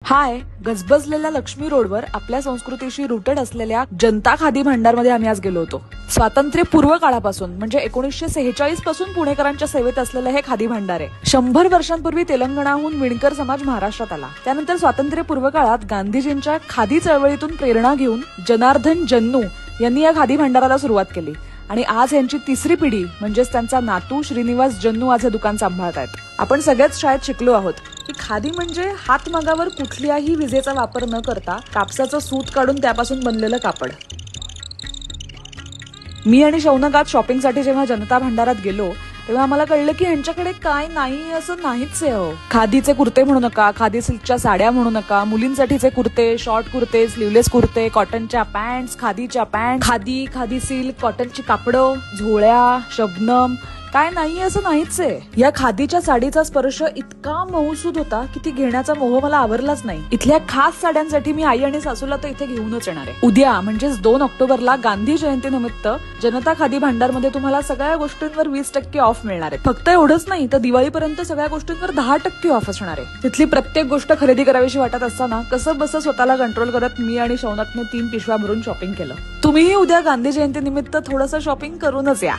हाय, गजबजलेल्या लक्ष्मी रोडवर आपल्या संस्कृतीशी रुटेड असलेल्या जनता खादी भांडारमध्ये आम्ही आज गेलो होतो. स्वातंत्र्यपूर्व काळापासून म्हणजे 1946 पासून पुणेकरांच्या सेवेत असलेलं हे खादी भांडार आहे. 100 वर्षांपूर्वी तेलंगणाहून विणकर समाज महाराष्ट्रात आला. त्यानंतर स्वातंत्र्यपूर्व काळात गांधीजींच्या खादी चळवळीतून प्रेरणा घेऊन जनार्दन जन्नू यांनी या खादी भांडाराला सुरुवात केली आणि आज यांची तिसरी पिढी म्हणजेच त्यांचा नातू श्रीनिवास जन्नू आज हे दुकान सांभाळतायत. आपण सगळेच शाळेत शिकलो आहोत की खादी म्हणजे हातमागावर कुठल्याही विजेचा वापर न करता कापसाचं सूत काढून त्यापासून बनलेलं कापड. मी आणि शौनक आज शॉपिंगसाठी जेव्हा जनता भांडारात गेलो तेव्हा आम्हाला कळलं की ह्यांच्याकडे काय नाही असं नाहीच आहे. हो, खादीचे कुर्ते म्हणू नका, खादी सिल्कच्या साड्या म्हणू नका, मुलींसाठीचे कुर्ते, शॉर्ट कुर्ते, स्लीवलेस कुर्ते, कॉटनच्या पॅन्ट्स, खादीच्या पॅन्ट, खादी सिल्क, कॉटनची कापडं, झोळ्या, शबनम, काय नाही असं नाहीच आहे. या खादीच्या साडीचा स्पर्श इतका मऊसूद होता की ती घेण्याचा मोह मला आवरलाच नाही. इथल्या खास साड्यांसाठी मी आई आणि सासूला तर इथे घेऊनच येणार आहे. उद्या म्हणजेच 2 ऑक्टोबरला गांधी जयंती निमित्त जनता खादी भांडारमध्ये तुम्हाला सगळ्या गोष्टींवर 20% ऑफ मिळणार आहे. फक्त एवढंच नाही तर दिवाळीपर्यंत सगळ्या गोष्टींवर 10% ऑफ असणार आहे. तिथली प्रत्येक गोष्ट खरेदी करावीशी वाटत असताना कसं बसं स्वतःला कंट्रोल करत मी आणि शौनकने 3 पिशव्या भरून शॉपिंग केलं. तुम्हीही उद्या गांधी जयंती निमित्त थोडंसं शॉपिंग करूनच या.